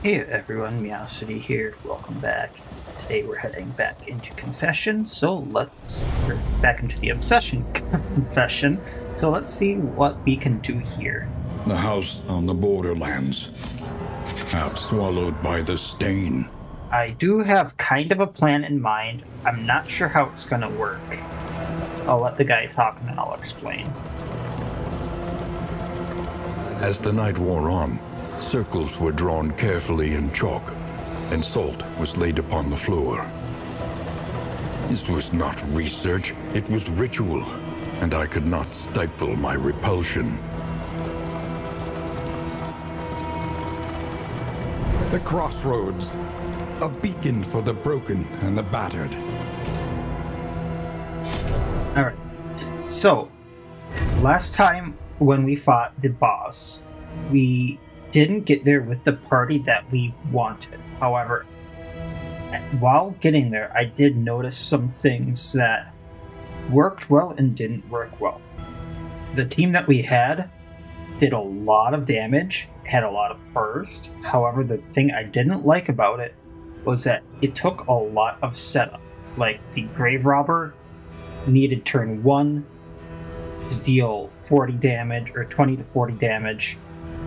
Hey everyone, Meowcity here. Welcome back. Today we're heading back into confession, or back into the obsession confession. So let's see what we can do here. The house on the borderlands, half swallowed by the stain. I do have kind of a plan in mind. I'm not sure how it's gonna work. I'll let the guy talk and then I'll explain. As the night wore on, circles were drawn carefully in chalk, and salt was laid upon the floor. This was not research, it was ritual, and I could not stifle my repulsion. The crossroads, a beacon for the broken and the battered. Alright, so, last time when we fought the boss, we didn't get there with the party that we wanted. However, while getting there, I did notice some things that worked well and didn't work well. The team that we had did a lot of damage, had a lot of burst. However, the thing I didn't like about it was that it took a lot of setup. Like, the Grave Robber needed turn 1 to deal 40 damage, or 20 to 40 damage,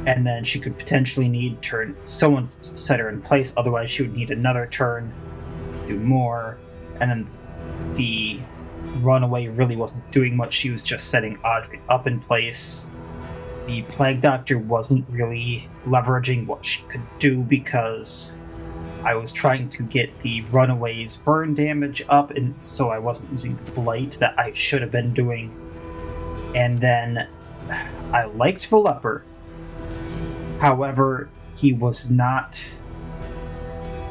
and then she could potentially need someone set her in place, otherwise she would need another turn to do more, and then the runaway really wasn't doing much, she was just setting Audrey up in place. The Plague Doctor wasn't really leveraging what she could do because I was trying to get the runaway's burn damage up, and so I wasn't using the Blight that I should have been doing. And then I liked the Leper. However, he was not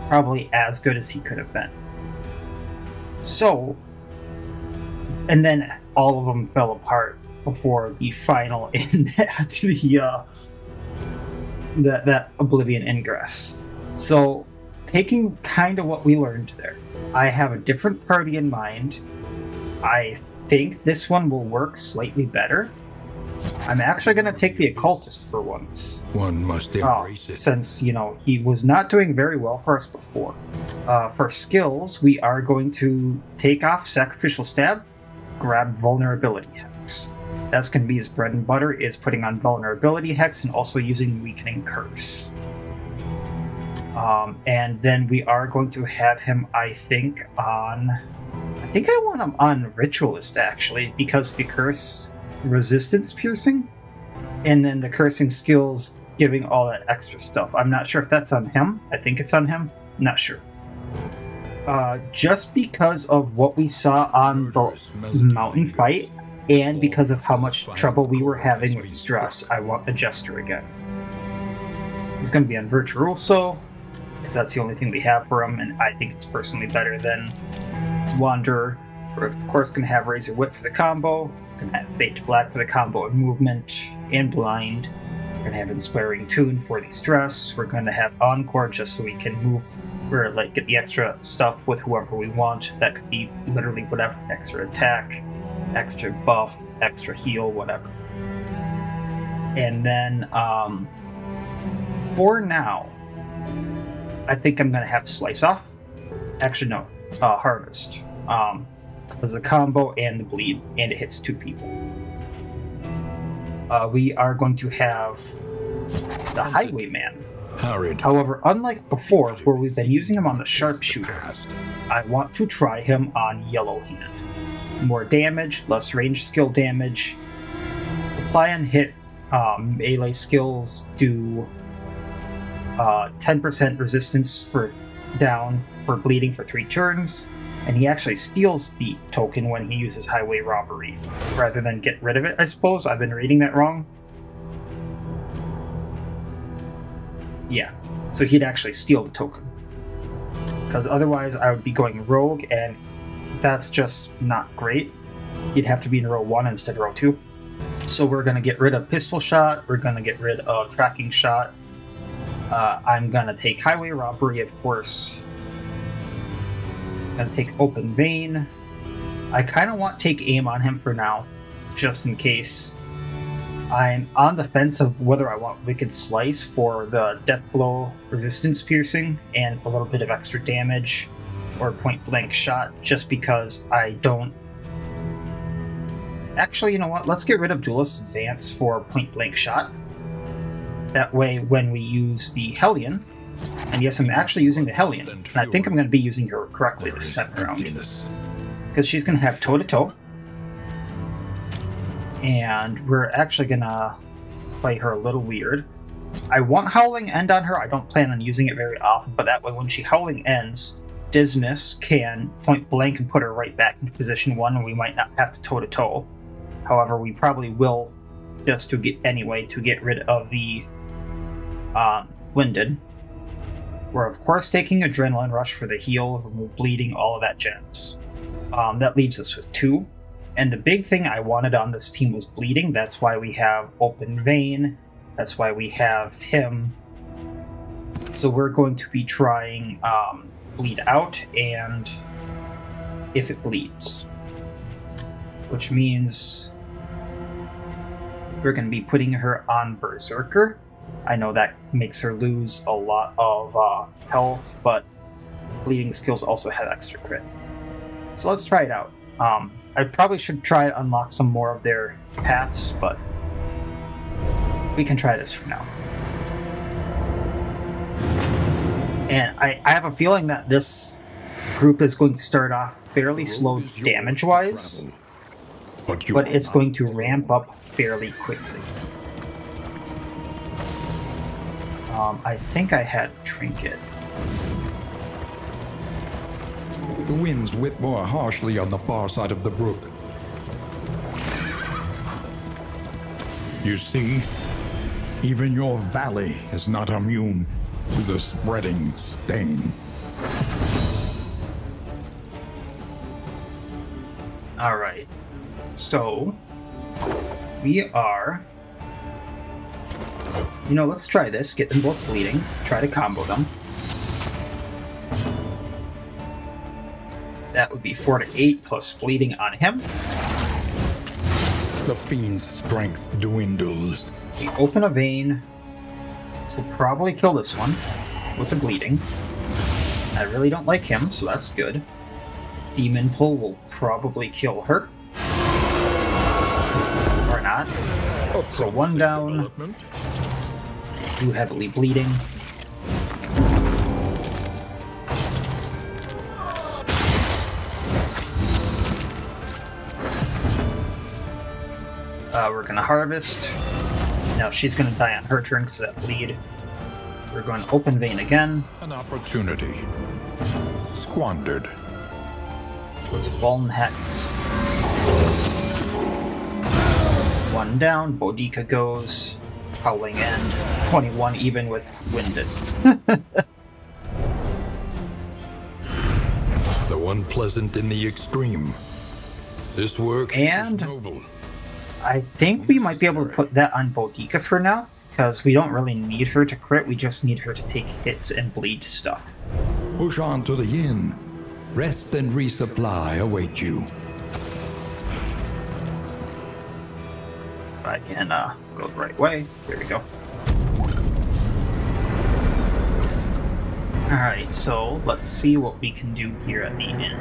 probably as good as he could have been. So, and then all of them fell apart before the final in that Oblivion Ingress. So, taking kind of what we learned there, I have a different party in mind. I think this one will work slightly better. I'm actually going to take the Occultist for once. One must embrace it. Since, he was not doing very well for us before. For skills, we are going to take off Sacrificial Stab, grab Vulnerability Hex. That's going to be his bread and butter, is putting on Vulnerability Hex and also using Weakening Curse. And then we are going to have him, I think I want him on Ritualist, actually, because the Curse resistance piercing, and then the cursing skills giving all that extra stuff. I'm not sure if that's on him. I think it's on him. Not sure. Just because of what we saw on the mountain fight, and because of how much trouble we were having with stress, I want the Jester again. He's going to be on Virtuoso, because that's the only thing we have for him, and I think it's personally better than Wanderer. We're of course going to have Razor Whip for the combo. We're going to have Fade to Black for the combo and movement, and Blind. We're going to have Inspiring Tune for the stress. We're going to have Encore just so we can move, or get the extra stuff with whoever we want. That could be literally whatever. Extra attack, extra buff, extra heal, whatever. And then, for now, I think I'm going to have Slice Off. Actually, no, Harvest. Because the combo and the bleed, and it hits 2 people. We are going to have the Highwayman. However, unlike before, where we've been using him on the Sharpshooter, I want to try him on Yellow Hand. More damage, less range skill damage. Apply and hit melee skills do 10% resistance for down for bleeding for 3 turns. And he actually steals the token when he uses Highway Robbery, rather than get rid of it, I suppose. I've been reading that wrong. Yeah, so he'd actually steal the token. Because otherwise I would be going Rogue, and that's just not great. He'd have to be in row 1 instead of row 2. So we're going to get rid of Pistol Shot, we're going to get rid of Tracking Shot. I'm going to take Highway Robbery, of course. Gonna take Open Vein. I kind of want to take Aim on him for now, just in case. I'm on the fence of whether I want Wicked Slice for the Death Blow resistance piercing and a little bit of extra damage, or point blank shot, just because I don't... Actually, you know what? Let's get rid of Duelist Advance for point blank shot. That way, when we use the Hellion, and yes, I'm actually using the Hellion, and I think I'm going to be using her correctly this time around, because she's going to have toe-to-toe, and we're actually going to play her a little weird. I want Howling End on her. I don't plan on using it very often, but that way when she Howling Ends, Dismiss can point blank and put her right back into position 1, and we might not have to toe-to-toe. However, we probably will, just to get rid of the Winded. We're of course taking Adrenaline Rush for the heal, remove bleeding, all of that jazz. That leaves us with 2. And the big thing I wanted on this team was bleeding. That's why we have Open Vein. That's why we have him. So we're going to be trying Bleed Out and If It Bleeds. Which means we're going to be putting her on Berserker. I know that makes her lose a lot of health, but bleeding skills also have extra crit. So let's try it out. I probably should try to unlock some more of their paths, but we can try this for now. And I have a feeling that this group is going to start off fairly slow damage-wise, but it's going to ramp up fairly quickly. I think I had Trinket. The winds whip more harshly on the far side of the brook. You see, even your valley is not immune to the spreading stain. Alright, so we are... You know, let's try this. Get them both bleeding. Try to combo them. That would be 4 to 8 plus bleeding on him. The fiend's strength dwindles. We open a vein. This will probably kill this one with the bleeding. I really don't like him, so that's good. Demon Pull will probably kill her. Or not. So 1 down. 2 heavily bleeding. We're gonna harvest. Now she's gonna die on her turn because of that bleed. We're going to open vein again. An opportunity squandered. Let's Vuln Hex. 1 down. Boudica goes. Howling End. 21 even with Winded. Though unpleasant in the extreme, this work and is noble. I think we might be able to put that on Boudica for now, because we don't really need her to crit, we just need her to take hits and bleed stuff. Push on to the inn. Rest and resupply await you. If I can go the right way. There we go. Alright, so let's see what we can do here at the inn.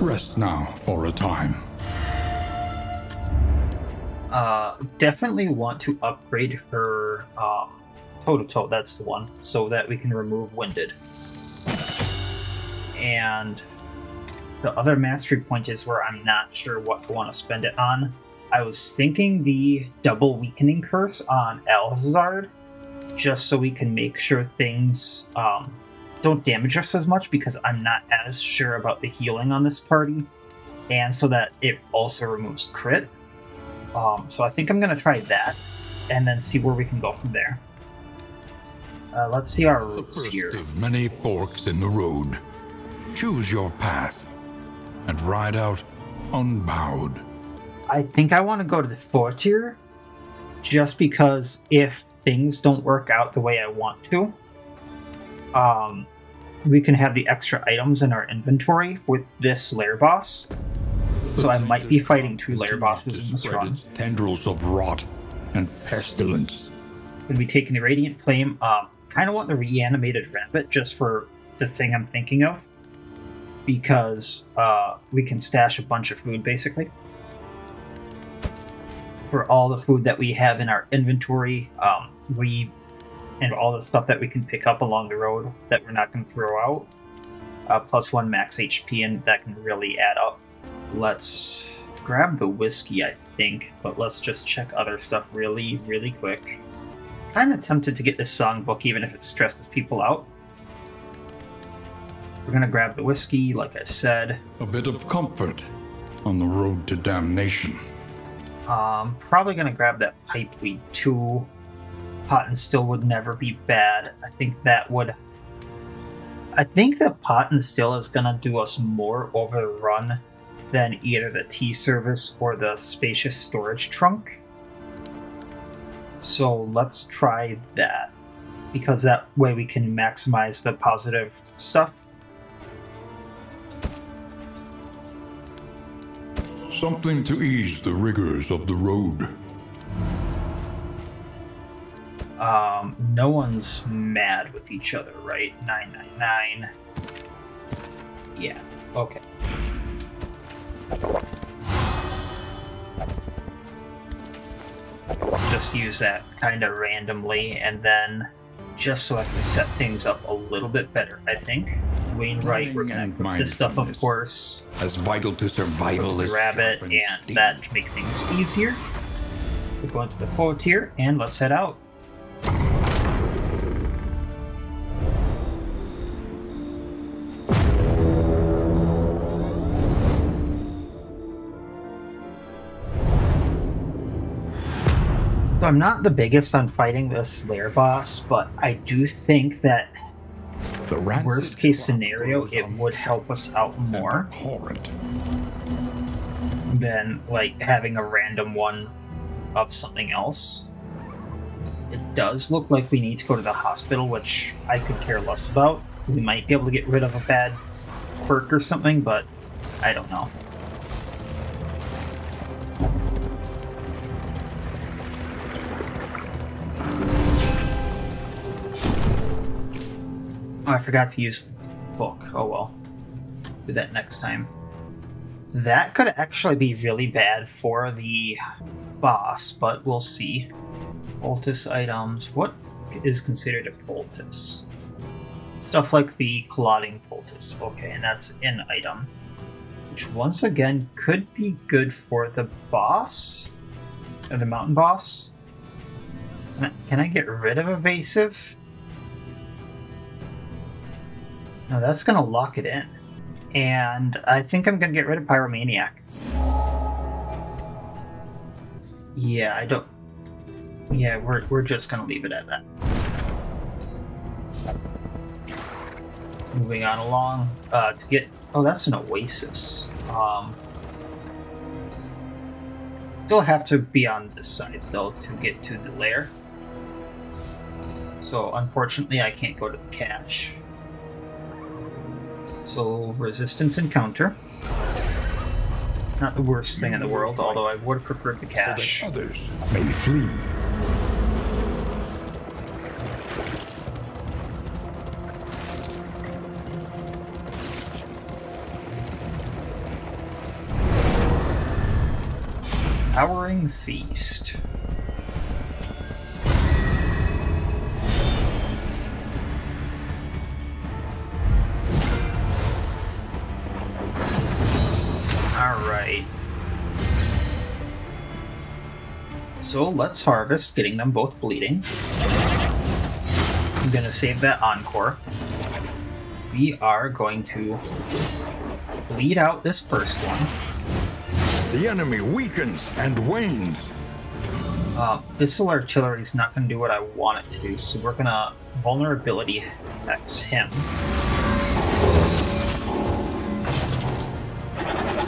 Rest now for a time. Definitely want to upgrade her toe-to-toe, that's the one, so that we can remove Winded. And the other mastery point is where I'm not sure what I want to spend it on. I was thinking the double weakening curse on Alhazard, just so we can make sure things don't damage us as much, because I'm not as sure about the healing on this party, and so that it also removes crit. So I think I'm going to try that, and then see where we can go from there. Let's see our routes here. The first of many forks in the road. Choose your path, and ride out unbowed. I think I want to go to the Foetor, just because if things don't work out the way I want to, we can have the extra items in our inventory with this lair boss. So I might be fighting 2 lair bosses in this run. Tendrils of rot and pestilence. Gonna be taking the Radiant Flame. Kind of want the reanimated rabbit just for the thing I'm thinking of, because we can stash a bunch of food basically for all the food that we have in our inventory. And all the stuff that we can pick up along the road that we're not going to throw out. +1 max HP, and that can really add up. Let's grab the whiskey, I think, but let's just check other stuff really, really quick. Kind of tempted to get this songbook, even if it stresses people out. We're going to grab the whiskey, like I said. A bit of comfort on the road to damnation. Probably going to grab that pipeweed too. Pot and still would never be bad. I think that pot and still is gonna do us more over the run than either the tea service or the spacious storage trunk. So let's try that, because that way we can maximize the positive stuff. Something to ease the rigors of the road. No one's mad with each other, right? 999. Yeah, okay. Just use that kind of randomly, and then just so I can set things up a little bit better, I think. Wainwright, we're gonna put this stuff, of course. As vital to survival as rabbit, and that to make things easier. We'll go into the forward tier, and let's head out. So I'm not the biggest on fighting this lair boss, but I do think that the worst case scenario, it would help us out more than like having a random one of something else. It does look like we need to go to the hospital, which I could care less about. We might be able to get rid of a bad quirk or something, but I don't know. Oh, I forgot to use the book. Oh well. Do that next time. That could actually be really bad for the boss, but we'll see. Poultice items. What is considered a poultice? Stuff like the clotting poultice. Okay, and that's an item. Which once again could be good for the boss? Or the mountain boss? Can I get rid of evasive? No, that's gonna lock it in. And I think I'm gonna get rid of Pyromaniac. Yeah, I don't... Yeah, we're just gonna leave it at that. Moving on along, to get... Oh, that's an oasis. Still have to be on this side, though, to get to the lair. So, unfortunately, I can't go to the cache. So, resistance encounter. Not the worst thing in the world, although I would have preferred the cache. So that others may flee. Towering Feast. Alright. So let's harvest, getting them both bleeding. I'm gonna save that encore. We are going to bleed out this first one. The enemy weakens and wanes. Missile artillery is not going to do what I want it to do, so we're going to vulnerability hex him.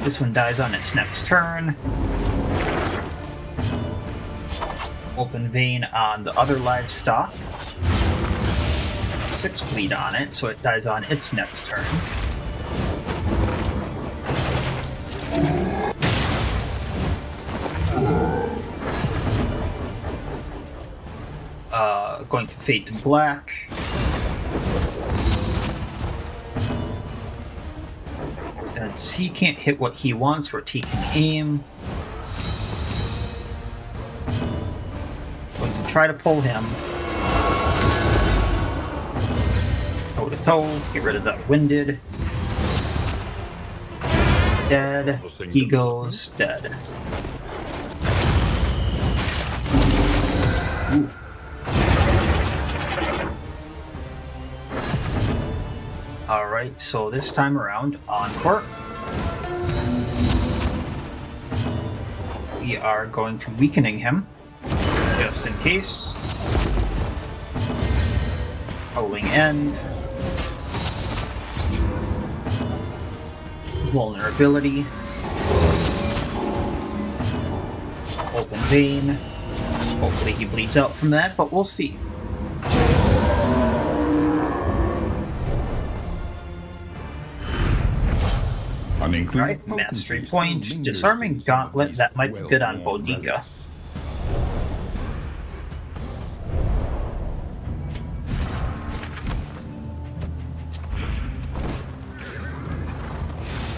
This one dies on its next turn. Open vein on the other livestock. 6 bleed on it, so it dies on its next turn. Going to fade to black. Since he can't hit what he wants, we're taking aim. Going to try to pull him. Toe to toe, get rid of that winded. Dead. He goes dead. Oof. Alright, so this time around, Encore. We are going to weakening him, just in case. Howling End. Vulnerability. Open Vein. Hopefully he bleeds out from that, but we'll see. Right, Mastery Point, Disarming Gauntlet, that might be good on Boudica.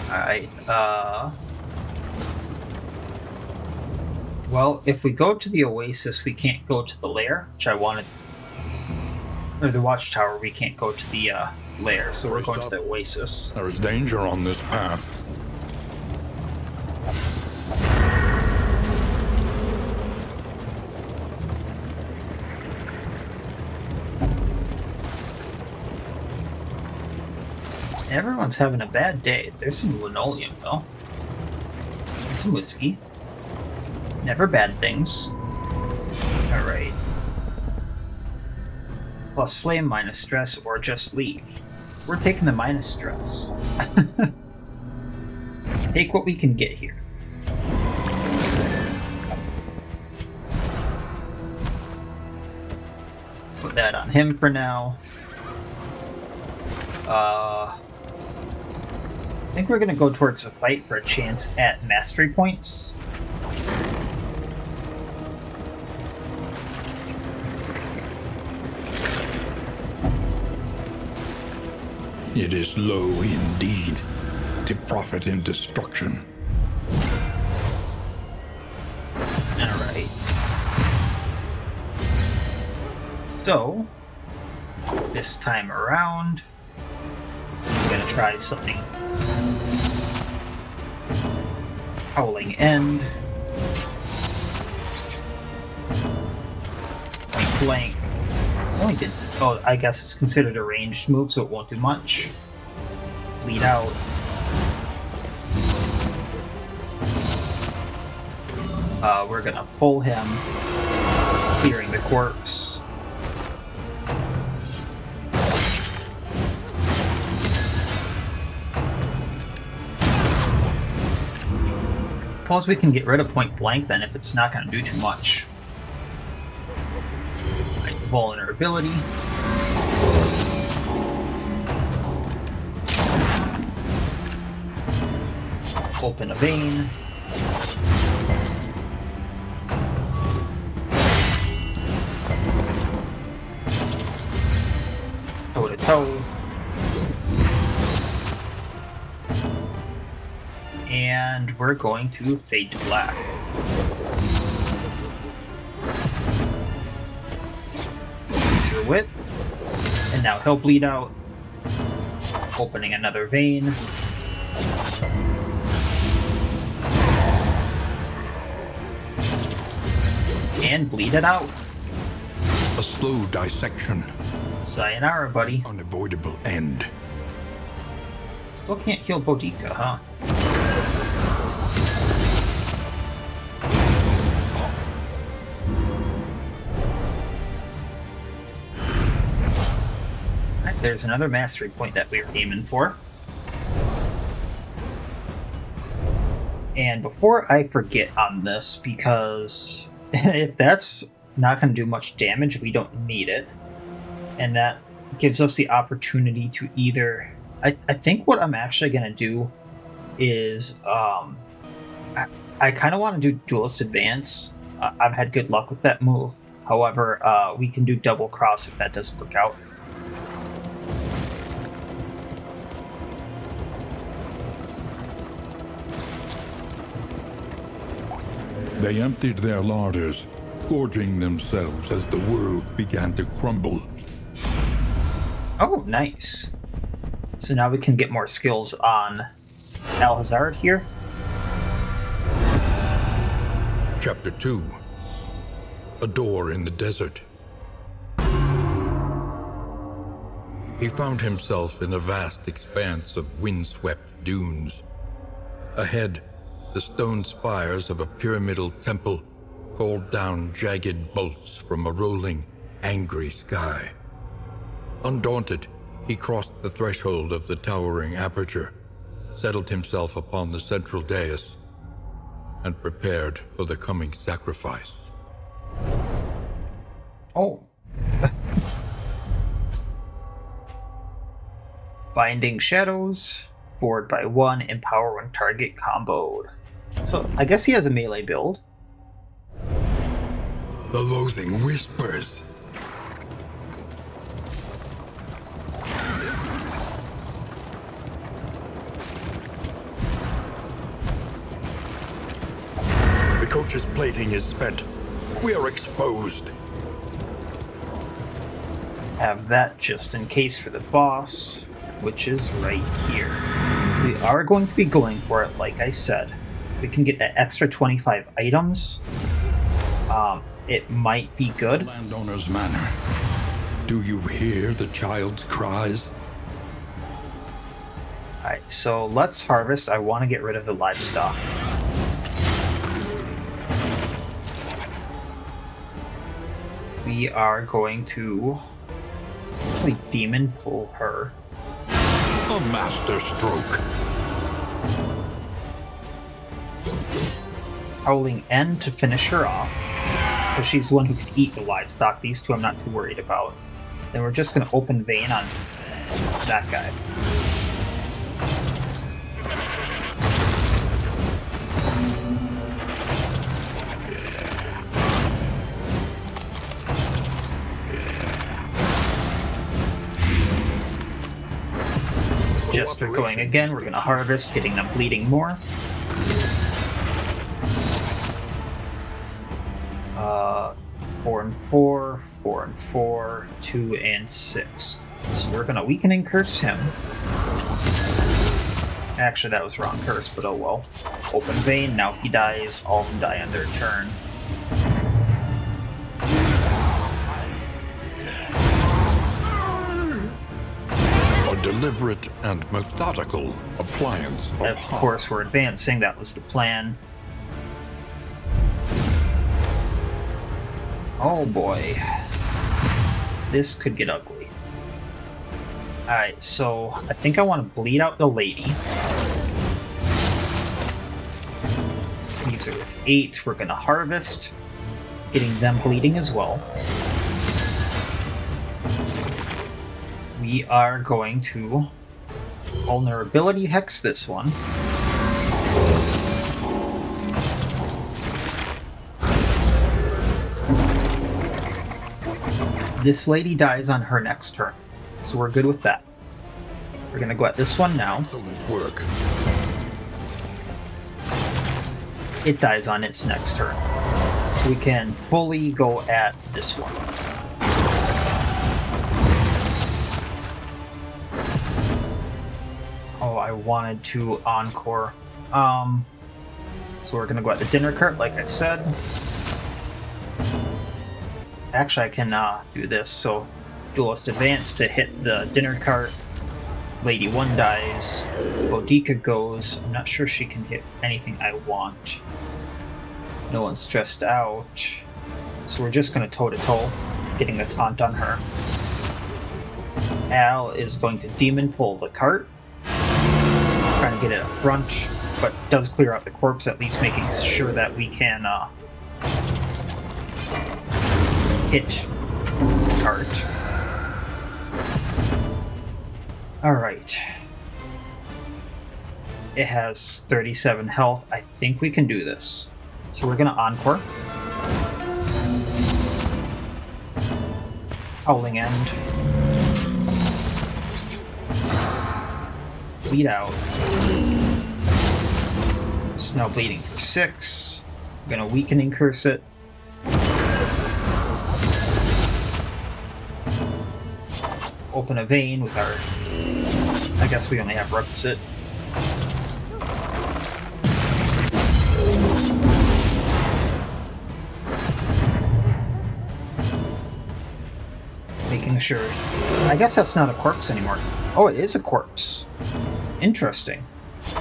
Alright, well, if we go to the Oasis, we can't go to the lair, which I wanted... Or the Watchtower, we can't go to the, lair, so we're going to the Oasis. There is danger on this path. Everyone's having a bad day. There's some linoleum, though. And some whiskey. Never bad things. Alright. Plus flame, minus stress, or just leave. We're taking the minus stress. Take what we can get here. Put that on him for now. I think we're going to go towards the fight for a chance at mastery points. It is low indeed to profit in destruction. Alright. So, this time around, I'm going to try something. Howling End. Blank. Only did. Oh, I guess it's considered a ranged move, so it won't do much. Bleed out. We're gonna pull him, clearing the corpse. Suppose we can get rid of point blank then if it's not gonna do too much. Right, vulnerability. Open a vein. Toe to toe. And we're going to fade to black. Easier whip. And now he'll bleed out. Opening another vein. And bleed it out. A slow dissection. Sayonara, buddy. Unavoidable end. Still can't heal Boudica, huh? Alright, there's another mastery point that we were aiming for. And before I forget on this, because if that's not going to do much damage, we don't need it. And that gives us the opportunity to either... I think what I'm actually going to do is... I kind of want to do Duelist Advance. I've had good luck with that move. However, we can do Double Cross if that doesn't work out. They emptied their larders, gorging themselves as the world began to crumble. Oh, nice. So now we can get more skills on Alhazard here. Chapter 2. A door in the desert. He found himself in a vast expanse of windswept dunes. Ahead, the stone spires of a pyramidal temple called down jagged bolts from a rolling, angry sky. Undaunted, he crossed the threshold of the towering aperture, settled himself upon the central dais, and prepared for the coming sacrifice. Oh. Binding Shadows, forward by 1, empower when target comboed. So, I guess he has a melee build. The loathing whispers. The coach's plating is spent. We are exposed. Have that just in case for the boss, which is right here. We are going to be going for it, like I said. We can get that extra 25 items. It might be good. Landowner's Manor. Do you hear the child's cries? Alright, so let's harvest. I want to get rid of the livestock. We are going to actually demon pull her. A master stroke. Howling End to finish her off. So she's the one who can eat the livestock. These two I'm not too worried about. Then we're just going to open vein on that guy. Jester going again. We're going to harvest, getting them bleeding more. 4 and 4, 4 and 4, 2 and 6. So we're gonna weaken and curse him. Actually, that was wrong curse, but oh well. Open vein, now he dies, all of them die on their turn. A deliberate and methodical appliance Of course, we're advancing, that was the plan. Oh boy. This could get ugly. Alright, so I think I want to bleed out the lady. Leaves her with 8. We're going to harvest, getting them bleeding as well. We are going to vulnerability hex this one. This lady dies on her next turn, so we're good with that. We're gonna go at this one now. Excellent work. It dies on its next turn. So we can fully go at this one. Oh, I wanted to encore. So we're gonna go at the dinner cart, like I said. Actually, I can do this. So, Duelist Advance to hit the dinner cart. Lady 1 dies. Boudica goes. I'm not sure she can hit anything I want. No one's stressed out. So we're just going to toe-to-toe, getting a taunt on her. Al is going to demon pull the cart. Trying to get it up front, but does clear out the corpse, at least making sure that we can hit the cart. Alright. It has 37 health. I think we can do this. So we're gonna Encore. Howling End. Bleed out. It's now bleeding for 6. I'm gonna Weakening Curse it. Open a vein with our... I guess we only have Requisite. Making sure... I guess that's not a corpse anymore. Oh, it is a corpse. Interesting. It's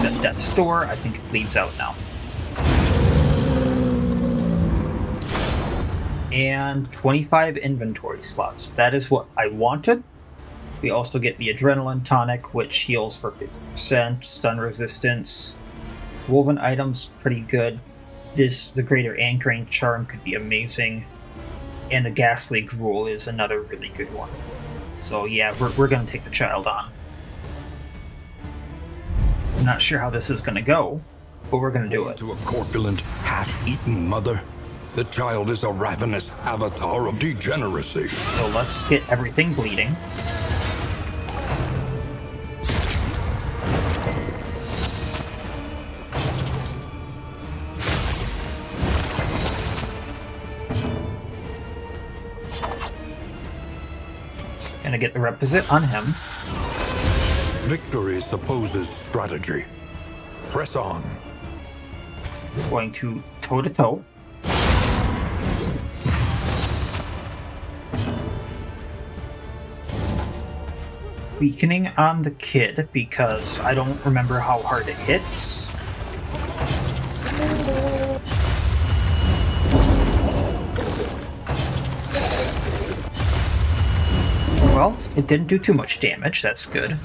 at Death's Door. I think it bleeds out now. And 25 inventory slots. That is what I wanted. We also get the Adrenaline Tonic, which heals for 50%, stun resistance. Woven items, pretty good. The Greater Anchoring Charm could be amazing. And the Ghastly Gruel is another really good one. So yeah, we're going to take the child on. I'm not sure how this is going to go, but we're going to do it. To a corpulent, half-eaten mother, the child is a ravenous avatar of degeneracy. So let's get everything bleeding. Gonna get the Requisite on him. Victory supposes strategy. Press on. Going to toe-to-toe. Weakening on the kid because I don't remember how hard it hits. Well, it didn't do too much damage, that's good.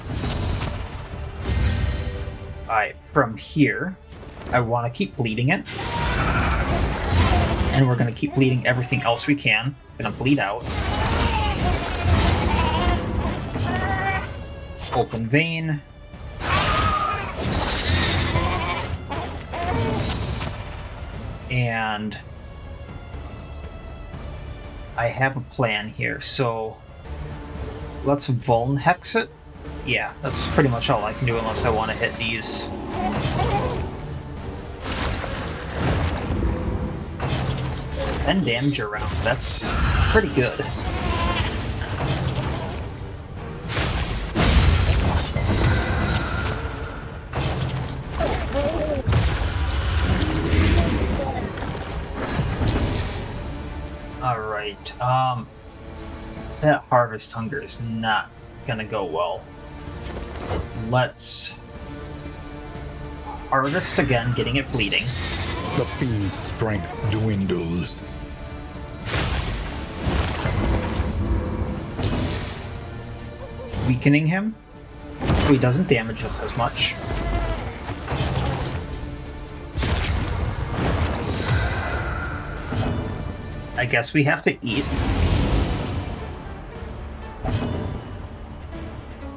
Alright, from here, I want to keep bleeding it. And we're going to keep bleeding everything else we can. Gonna bleed out. Open vein. And I have a plan here, so let's Vuln Hex it. Yeah, that's pretty much all I can do unless I want to hit these. 10 damage around, that's pretty good. Alright, that Harvest Hunger is not gonna go well. Let's harvest again, getting it bleeding. The fiend's strength dwindles. Weakening him, so he doesn't damage us as much. I guess we have to eat.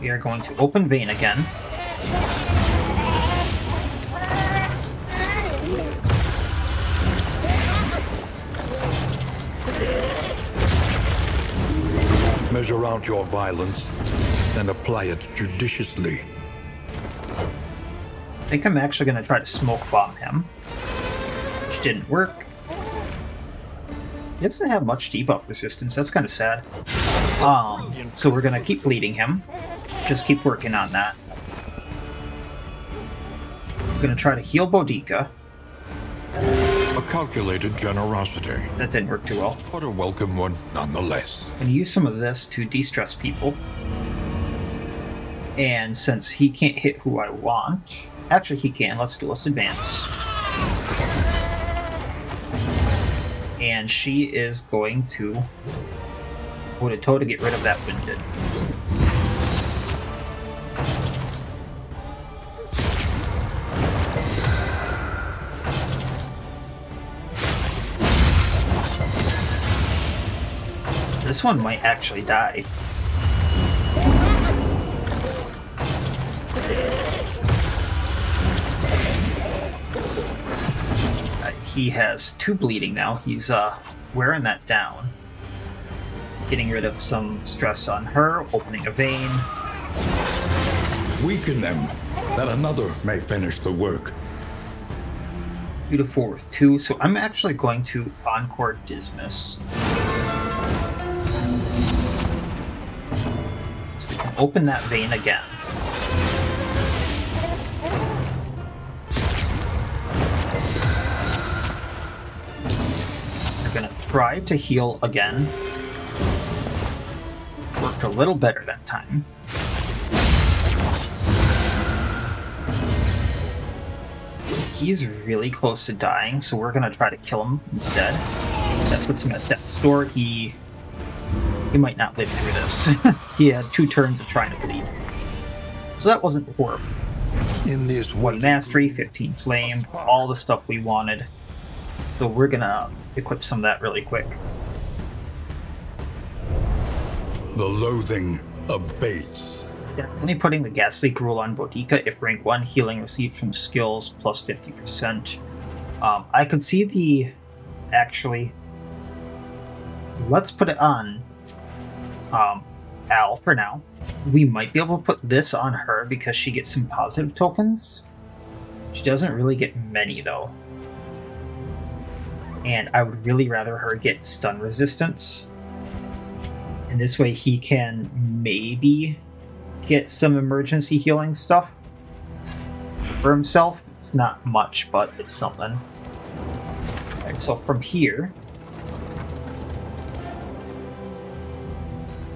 We are going to open vein again. Measure out your violence and apply it judiciously. I think I'm actually going to try to smoke bomb him, which didn't work. He doesn't have much debuff resistance, that's kind of sad. So we're going to keep bleeding him. Just keep working on that. I'm going to try to heal Boudica. A calculated generosity. That didn't work too well. But a welcome one nonetheless. I'm going to use some of this to de-stress people. And since he can't hit who I want... Actually, he can. Let's advance. And she is going to put a toe to get rid of that Winded. This This one might actually die. He has 2 bleeding now. He's wearing that down. Getting rid of some stress on her, opening a vein. Weaken them, that another may finish the work. 2 to 4 with 2, so I'm actually going to Encore Dismiss. So we can open that vein again. We're gonna try to heal again. Worked a little better that time. He's really close to dying, so we're gonna try to kill him instead. That puts him at death's door. He might not live through this. He had 2 turns of trying to bleed. So that wasn't horrible. In this 1 mastery, 15 flame, all the stuff we wanted. So we're gonna equip some of that really quick. the loathing abates. Definitely putting the gas leak rule on Boudica if rank 1 healing received from skills plus 50%. I could see the... Actually, let's put it on Al for now. We might be able to put this on her because she gets some positive tokens. She doesn't really get many though. And I would really rather her get stun resistance. And this way he can maybe get some emergency healing stuff for himself. It's not much, but it's something. Alright, so from here,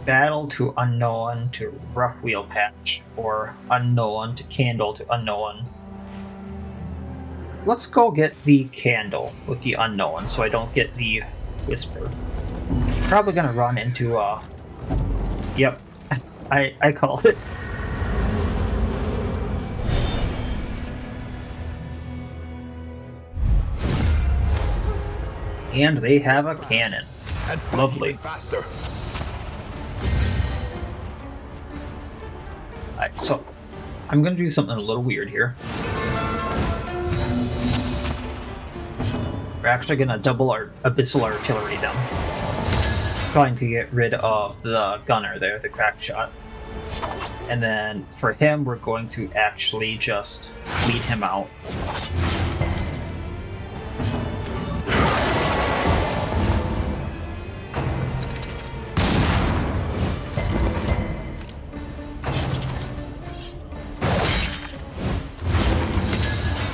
battle to unknown to rough wheel patch, or unknown to candle to unknown. Let's go get the candle with the unknown so I don't get the whisper. Probably gonna run into yep, I called it. And they have a cannon. Lovely. Faster. Alright, so I'm gonna do something a little weird here. We're actually gonna double our abyssal artillery down. Trying to get rid of the gunner there, the crack shot. And then for him, we're going to actually just lead him out.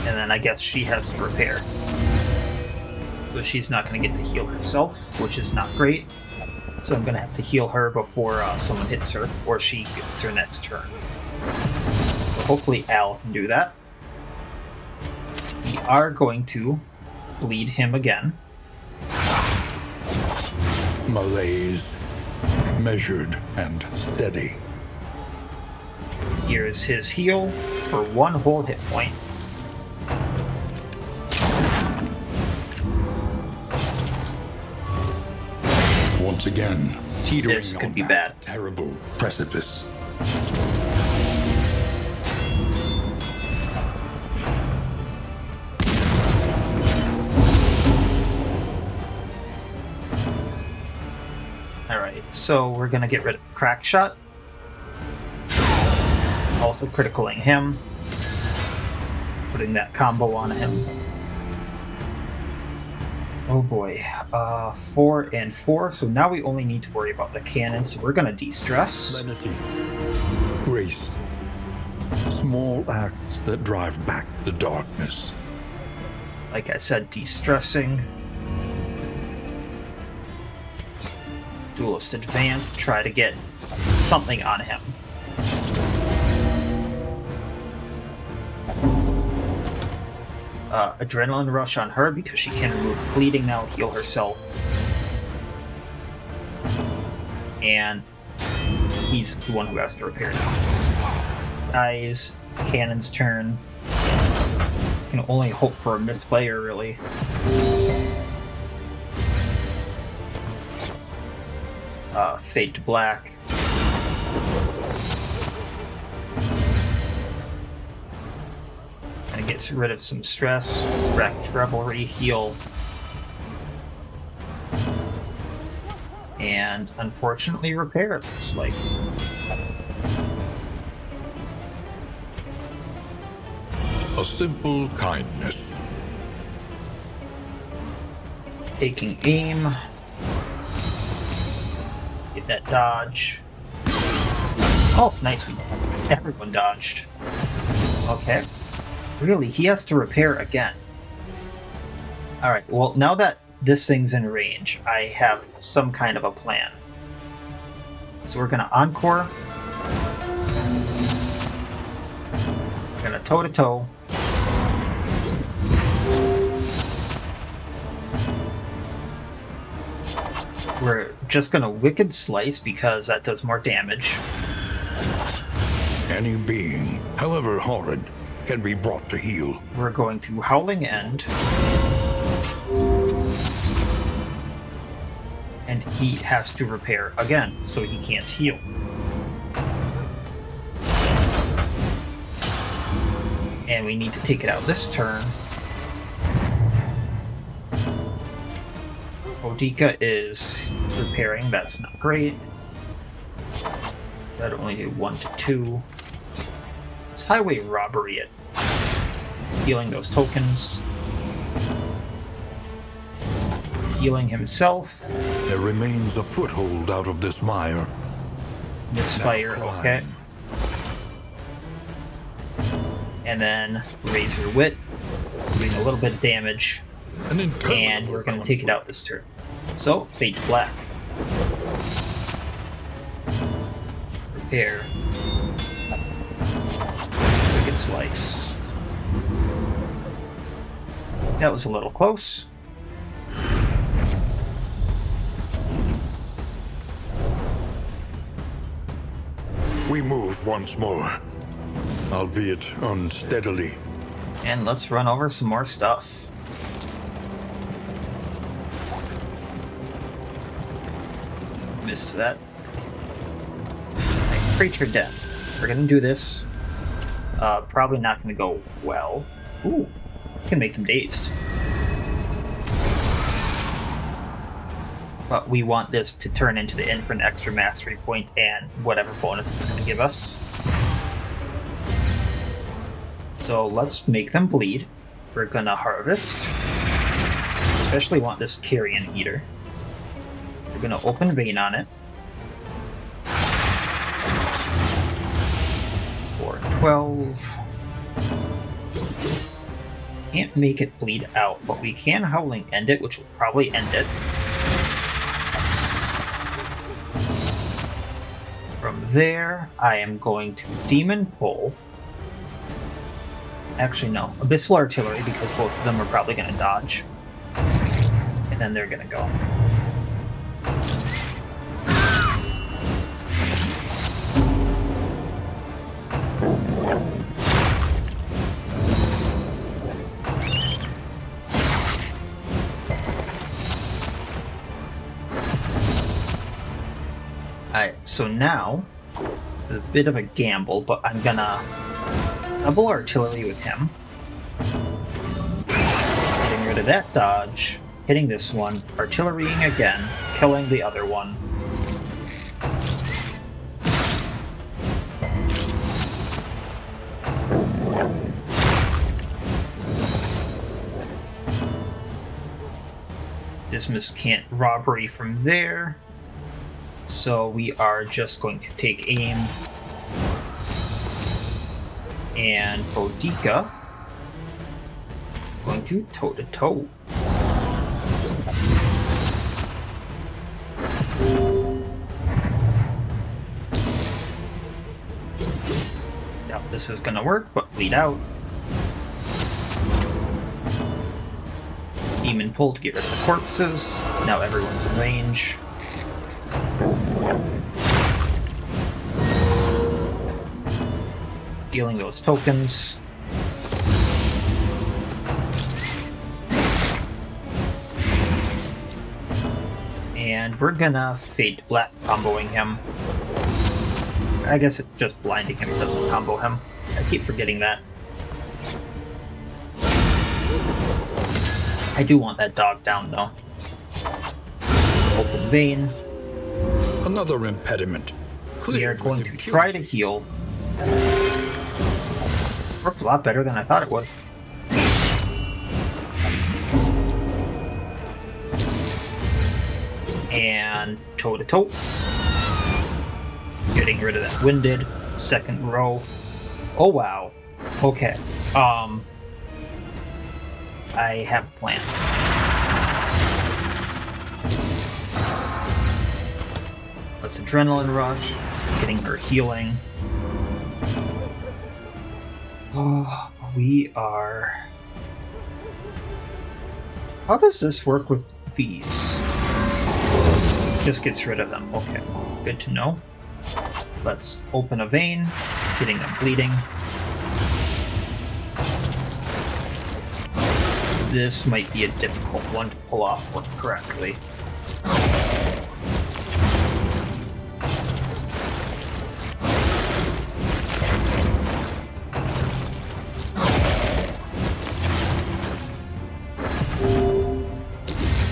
And then I guess she has to repair. So she's not going to get to heal herself, which is not great. So I'm going to have to heal her before someone hits her, or she gets her next turn. So hopefully Al can do that. We are going to bleed him again. Malaise, measured and steady. Here's his heal for 1 whole hit point. Once again, Teetering This could on be that bad. terrible precipice. Alright, so we're going to get rid of crack shot. Also criticaling him. Putting that combo on him. Oh boy, 4 and 4, so now we only need to worry about the cannon, so we're gonna de-stress. Lenity, grace, small acts that drive back the darkness. Like I said, de-stressing. Duelist advance, try to get something on him. Adrenaline rush on her because she can remove bleeding now, heal herself. And he's the one who has to repair now. Dies, cannon's turn. Can only hope for a misplayer, really. Fade to black. And it gets rid of some stress. Wrecked Revelry, heal. And unfortunately repair, it looks like. A simple kindness. Taking aim. Get that dodge. Oh, nice. Everyone dodged. Okay. Really, he has to repair again. Alright, well, now that this thing's in range, I have some kind of a plan. So we're gonna encore. We're gonna toe-to-toe. We're just gonna Wicked Slice because that does more damage. Any being, however horrid, can be brought to heal. We're going to Howling End. And he has to repair again, so he can't heal. And we need to take it out this turn. Boudica is repairing, that's not great. That'll only do 1 to 2. Let's highway robbery it. Stealing those tokens. Healing himself. There remains a foothold out of this mire. Misfire, okay. And then Razor Wit, doing a little bit of damage. And we're going to take it out this turn. So, Fade to black. Repair. Wicked Slice. That was a little close. We move once more, albeit unsteadily. And let's run over some more stuff. Missed that. Right, creature death. We're gonna do this. Probably not gonna go well. Ooh, can make them dazed. But we want this to turn into the end for an extra mastery point and whatever bonus it's gonna give us. So let's make them bleed. We're gonna harvest. Especially want this Carrion Eater. We're gonna open vein on it. 4 and 12. Can't make it bleed out, but we can Howling End it, which will probably end it. From there, I am going to Demon Pull. Actually, no. Abyssal Artillery, because both of them are probably going to dodge. And then they're going to go. Alright, so now, it's a bit of a gamble, but I'm gonna double artillery with him. Getting rid of that dodge, hitting this one, artillerying again, killing the other one. Dismiss can't robbery from there. So we are just going to take aim, and Boudica is going to toe-to-toe. Now this is going to work, but bleed out. Demon Pull to get rid of the corpses. Now everyone's in range. Stealing those tokens. And we're gonna Fade Black comboing him. I guess it's just blinding him doesn't combo him. I keep forgetting that. I do want that dog down though. Open vein. Another impediment. We are going to try to heal. Worked a lot better than I thought it would. And toe to toe. Getting rid of that winded. Second row. Oh wow. Okay. I have a plan. Let's adrenaline rush. Getting her healing. Oh, we are... How does this work with these? Just gets rid of them. Okay, good to know. Let's open a vein, getting them bleeding. This might be a difficult one to pull off work correctly.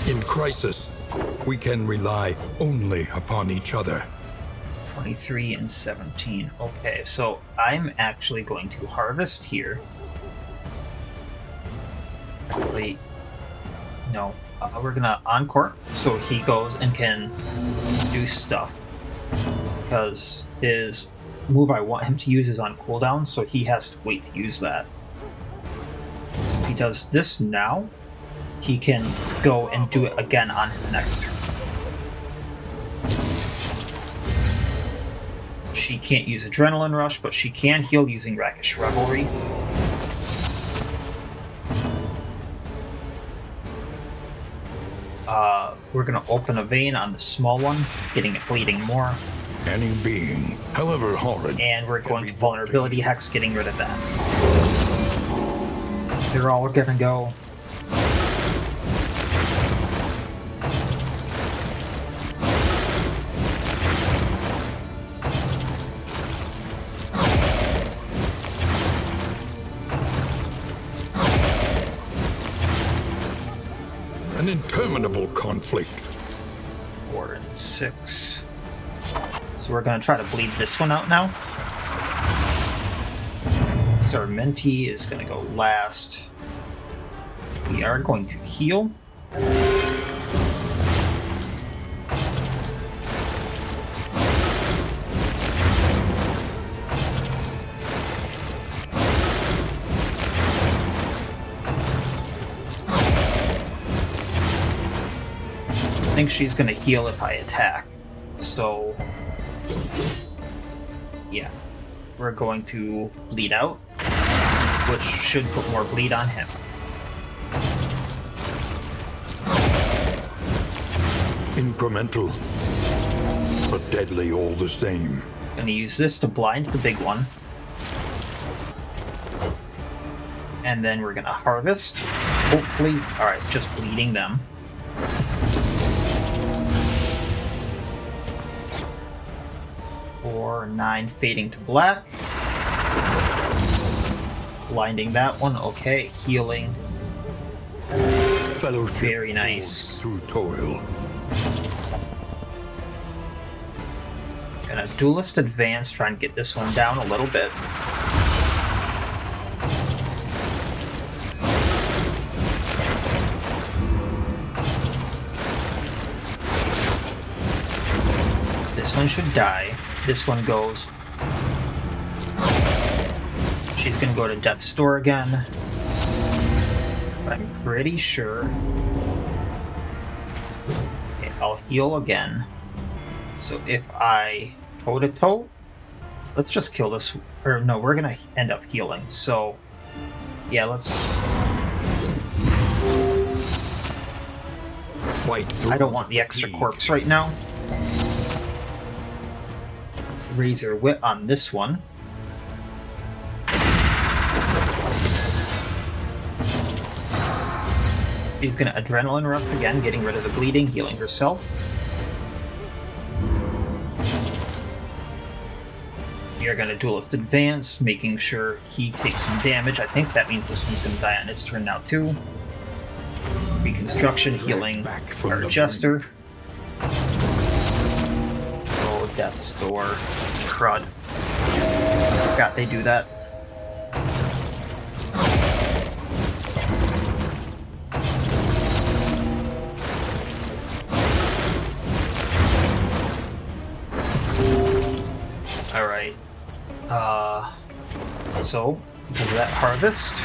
In crisis, we can rely only upon each other. 23 and 17. Okay, so I'm actually going to harvest here. Actually, no. We're gonna encore, so he goes and can do stuff. Because his move I want him to use is on cooldown, so he has to wait to use that. If he does this now, he can go and do it again on his next turn. She can't use Adrenaline Rush, but she can heal using Rakish Revelry. We're gonna open a vein on the small one, getting it bleeding more. Any being, however horrid. And we're going to Vulnerability Hex, getting rid of that. They're all gonna go. An interminable conflict. 4 and 6. So we're gonna try to bleed this one out now. So our Menti is gonna go last. We are going to heal. I think she's gonna heal if I attack. So yeah, we're going to bleed out, which should put more bleed on him. Incremental, but deadly all the same. Gonna use this to blind the big one. And then we're gonna harvest. Hopefully, alright, just bleeding them. Or 9 fading to black. Blinding that one, okay, healing. Fellowship very nice. Through toil. Gonna duelist advance, try and get this one down a little bit. This one should die. This one goes. She's gonna go to Death's Door again. But I'm pretty sure. Okay, I'll heal again. So if I toe to toe, let's just kill this. Or no, we're gonna end up healing. So yeah, let's. Fight through. I don't want the extra corpse right now. Razor Wit on this one. She's gonna Adrenaline Rush again, getting rid of the bleeding, healing herself. We are going to duelist advance, making sure he takes some damage. I think that means this one's going to die on its turn now too. Reconstruction, healing our Jester. Oh, Death's Door. Crud. Forgot they do that. Alright. So, because of that harvest.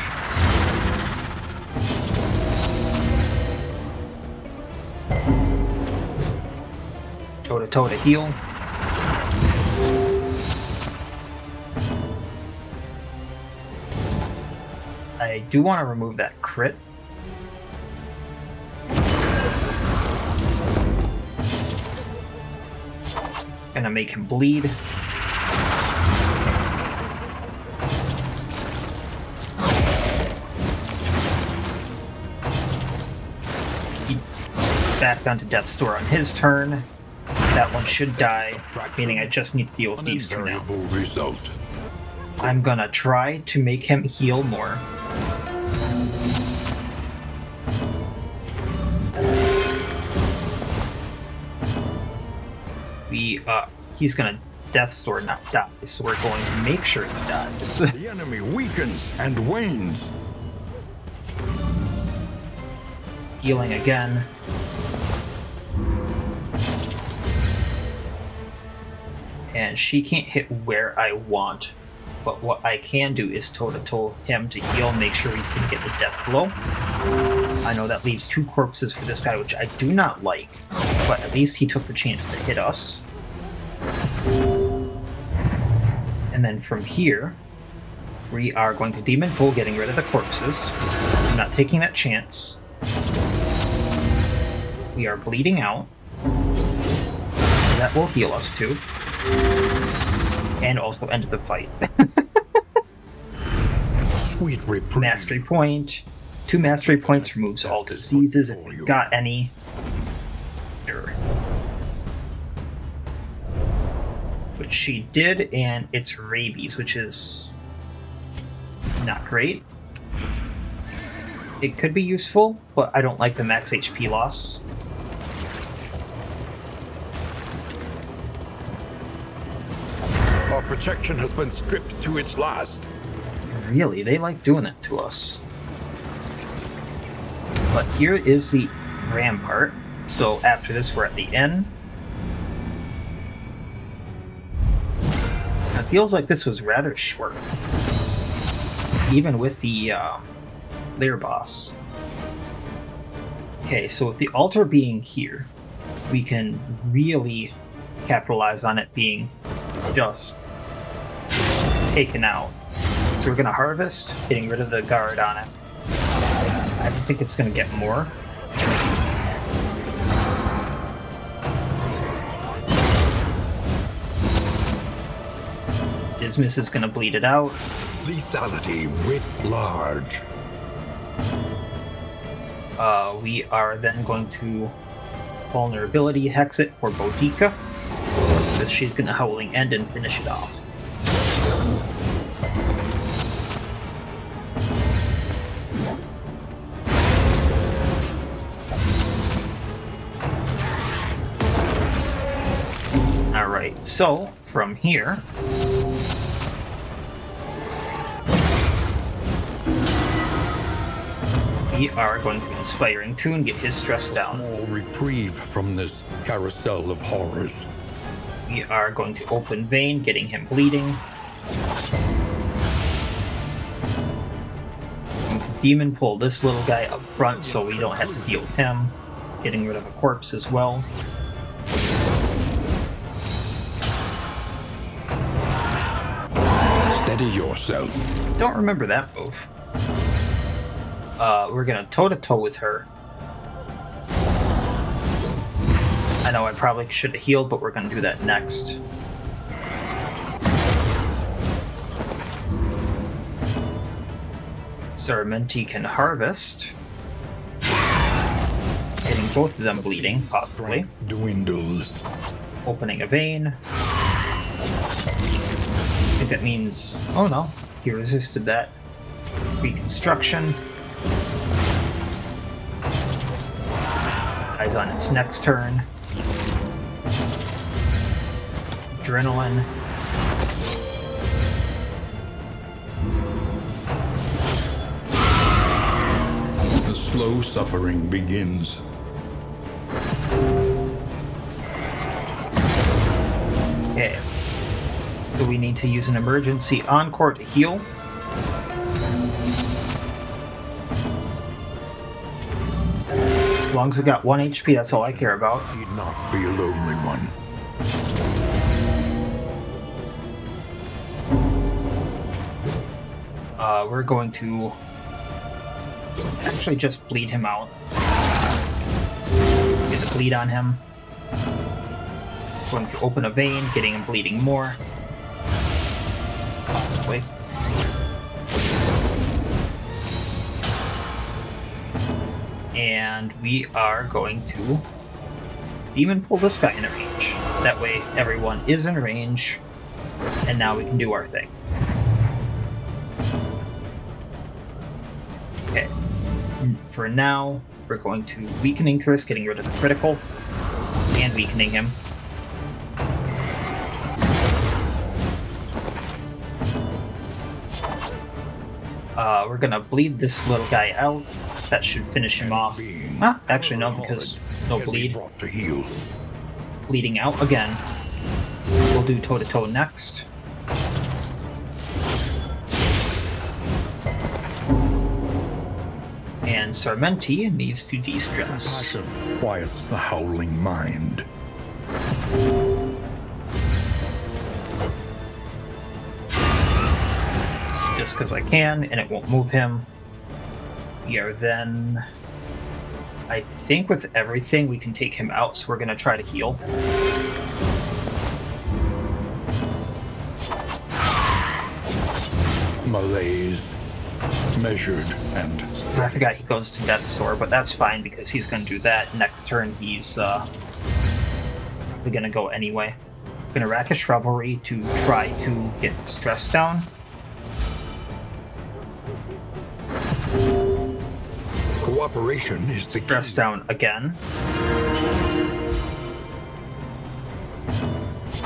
Toe-to-toe to heal. I do want to remove that crit. Gonna make him bleed. He back down to Death's Door on his turn. That one should die, meaning I just need to deal with these two now. Result. I'm gonna try to make him heal more. He's gonna Death's Door not die, so we're going to make sure he dies. The enemy weakens and wanes. Healing again. And she can't hit where I want, but what I can do is toe-to-toe him to heal, make sure he can get the death blow. I know that leaves 2 corpses for this guy, which I do not like, but at least he took the chance to hit us. And then from here, we are going to Demon Pull, getting rid of the corpses. I'm not taking that chance. We are bleeding out. That will heal us too. And also end the fight. Sweet reprieve. Mastery point. 2 mastery points removes all diseases if you've got any. Sure. Which she did, and it's rabies, which is not great. It could be useful, but I don't like the max HP loss. Our protection has been stripped to its last. Really, they like doing it to us. But here is the rampart. So after this, we're at the inn. It feels like this was rather short, even with the lair boss. Okay, so with the altar being here, we can really capitalize on it being just taken out. So we're gonna harvest, getting rid of the guard on it. I think it's gonna get more. Dismiss is gonna bleed it out. Lethality writ large. We are then going to vulnerability hex it for Boudica, because she's gonna Howling End and finish it off. Alright, so from here, we are going to Inspiring Tune, get his stress down. Small reprieve from this carousel of horrors. We are going to Open Vein, getting him bleeding. Demon Pull this little guy up front so we don't have to deal with him. Getting rid of a corpse as well. Steady yourself. Don't remember that move. We're gonna toe-to-toe with her. I know I probably should have healed, but we're gonna do that next. Saramenti can harvest. Getting both of them bleeding, possibly. Strength dwindles. Opening a vein. think that means... Oh no, he resisted that. Reconstruction. Dies on its next turn. Adrenaline. The slow suffering begins. Okay. Do we need to use an emergency encore to heal? As long as we got 1 HP, that's all I care about. He'd not be a lonely one. We're going to actually just bleed him out. Get the bleed on him. Going to open a vein, getting him bleeding more. Possibly. And we are going to demon pull this guy into range. That way everyone is in range, and now we can do our thing. Okay. For now, we're going to weakening Chris, getting rid of the critical, and weakening him. We're gonna bleed this little guy out. That should finish him off. Ah, actually no, because no bleed. Bleeding out again. We'll do toe-to-toe next. And Sarmenti needs to de-stress. Quiets the howling mind. Just because I can, and it won't move him. We are then... I think with everything we can take him out, so we're going to try to heal. Malaise. Measured and... I forgot he goes to Death's Door, but that's fine because he's going to do that. Next turn he's probably going to go anyway. Going to Rakish Revelry to try to get stress down. Cooperation is the Stress key. down again.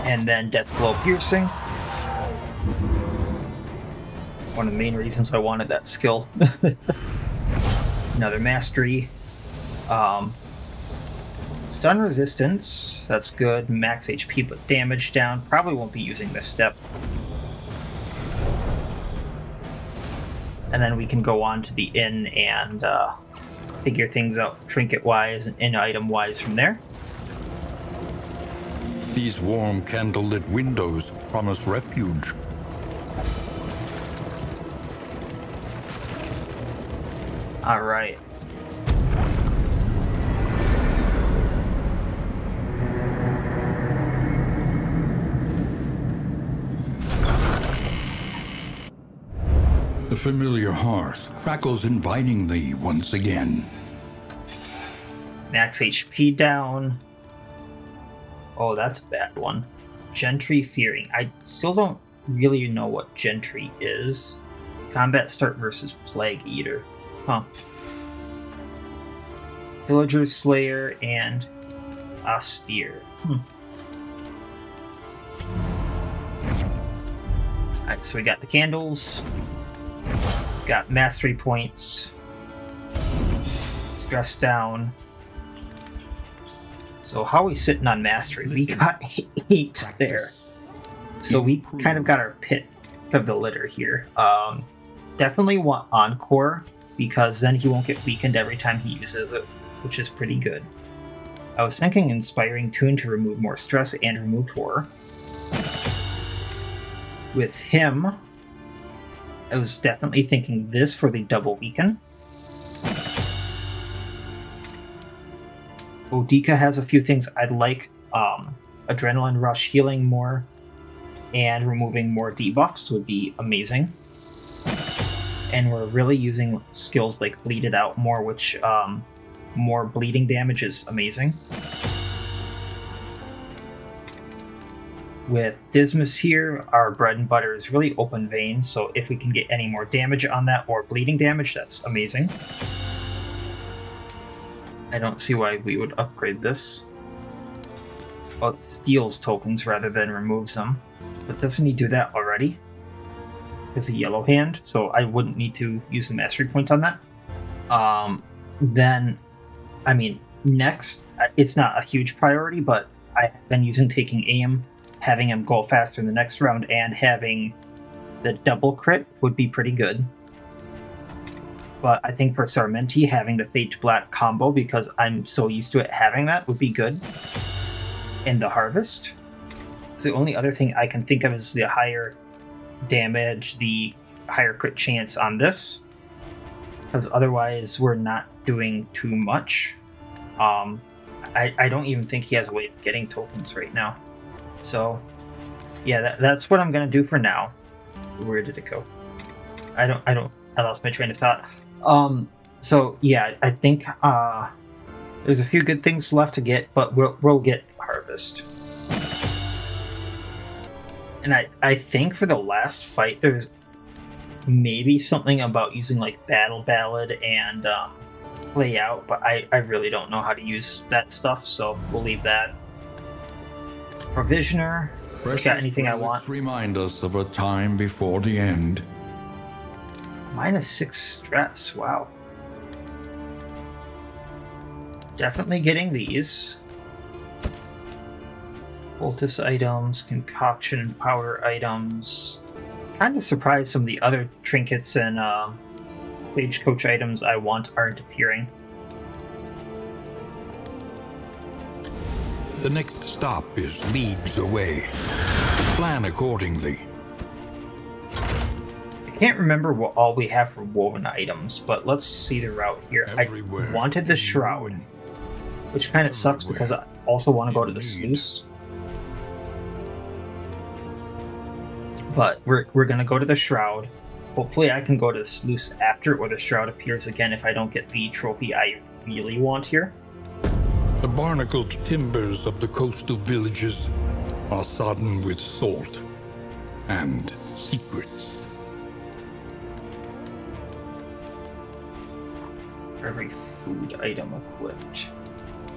And then Deathblow Piercing. One of the main reasons I wanted that skill. Another Mastery. Stun Resistance. That's good. Max HP but damage down. Probably won't be using this step. And then we can go on to the inn and figure things out trinket-wise and in-item-wise from there. These warm candlelit windows promise refuge. Alright. The familiar hearth crackles invitingly once again. Max HP down. Oh, that's a bad one. Gentry Fearing. I still don't really know what Gentry is. Combat Start versus Plague Eater. Huh. Pillager Slayer and Austere. Alright, so we got the candles. Got mastery points. Stress down. So how are we sitting on mastery? We got 8 there. So we kind of got our pick of the litter here. Definitely want Encore, because then he won't get weakened every time he uses it, which is pretty good. I was thinking Inspiring Tune to remove more stress and remove horror. With him, I was definitely thinking this for the double weaken. Boudica has a few things I'd like. Adrenaline Rush healing more and removing more debuffs would be amazing. And we're really using skills like Bleed It Out more, which more bleeding damage is amazing. With Dismas here, our bread and butter is really open vein, so if we can get any more damage on that or bleeding damage, that's amazing. I don't see why we would upgrade this. Well, it steals tokens rather than removes them. But doesn't he do that already? It's a yellow hand, so I wouldn't need to use the mastery point on that. Then, I mean, next, it's not a huge priority, but I've been using taking aim, having him go faster in the next round, and having the double crit would be pretty good. But I think for Sarmenti, having the Fade to Black combo, because I'm so used to it having that, would be good. In the Harvest. So the only other thing I can think of is the higher damage, the higher crit chance on this. Because otherwise we're not doing too much. I don't even think he has a way of getting tokens right now. So, yeah, that's what I'm gonna do for now. Where did it go? I lost my train of thought. So yeah, I think there's a few good things left to get, but we'll get Harvest. And I think for the last fight, there's maybe something about using like Battle Ballad and Play Out, but I really don't know how to use that stuff, so we'll leave that. Provisioner. Got anything I want? Remind us of a time before the end. -6 stress, wow. Definitely getting these. Poultice items, concoction and powder items. Kind of surprised some of the other trinkets and stagecoach items I want aren't appearing. The next stop is leagues away. Plan accordingly. I can't remember what all we have for woven items, but let's see the route here. Everywhere I wanted the shroud, which kind of sucks because I also want to go to the sluice. But we're gonna go to the shroud. Hopefully I can go to the sluice after, or the shroud appears again if I don't get the trophy I really want here. The barnacled timbers of the coastal villages are sodden with salt and secrets. Every food item equipped.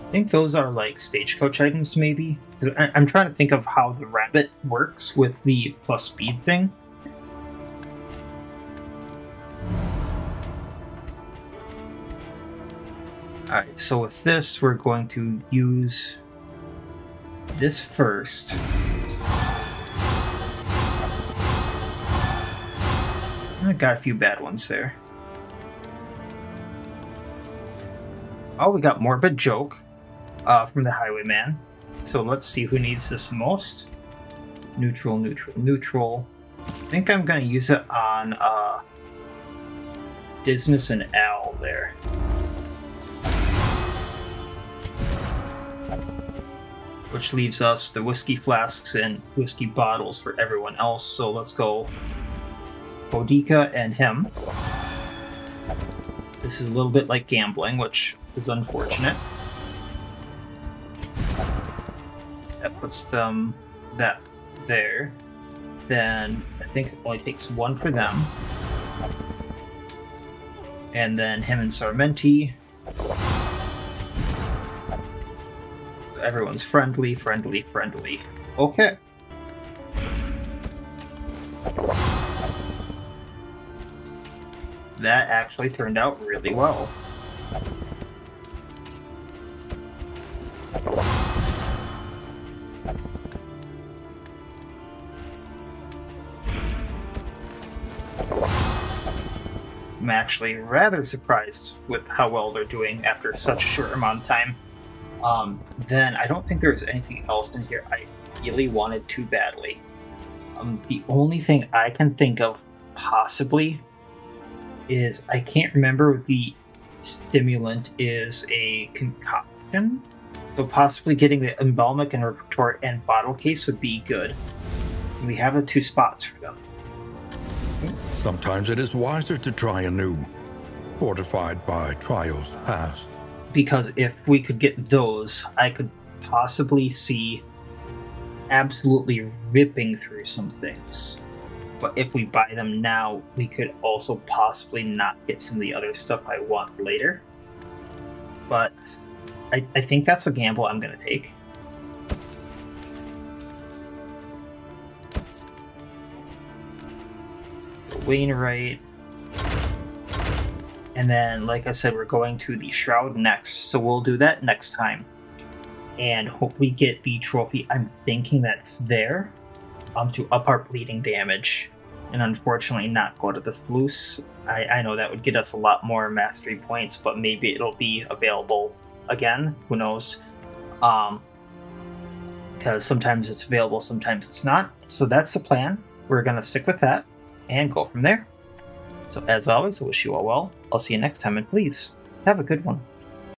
I think those are like stagecoach items, maybe? I'm trying to think of how the rabbit works with the plus speed thing. Alright, so with this, we're going to use this first. I got a few bad ones there. Oh, we got Morbid Joke from the Highwayman. So let's see who needs this the most. Neutral, neutral, neutral. I think I'm going to use it on Dismas and Al there. Which leaves us the whiskey flasks and whiskey bottles for everyone else. So let's go Bodica and him. This is a little bit like gambling, which is unfortunate. That puts them there. Then I think it only takes one for them. And then him and Sarmenti. Everyone's friendly, friendly, friendly. Okay. That actually turned out really well. I'm actually rather surprised with how well they're doing after such a short amount of time. Then I don't think there's anything else in here I really wanted too badly. The only thing I can think of possibly is I can't remember if the stimulant is a concoction. So possibly getting the embalmic and retort and bottle case would be good. We have the 2 spots for them. Sometimes it is wiser to try anew, fortified by trials past. Because if we could get those, I could possibly see absolutely ripping through some things. But if we buy them now, we could also possibly not get some of the other stuff I want later. But I think that's a gamble I'm going to take. So Wainwright. And then, like I said, we're going to the Shroud next. So we'll do that next time. And hope we get the trophy. I'm thinking that's there. To up our bleeding damage, and unfortunately not go to the Loose. I know that would get us a lot more mastery points, but maybe it'll be available again. Who knows? Because sometimes it's available, sometimes it's not. So that's the plan. We're going to stick with that and go from there. So as always, I wish you all well. I'll see you next time, and please, have a good one.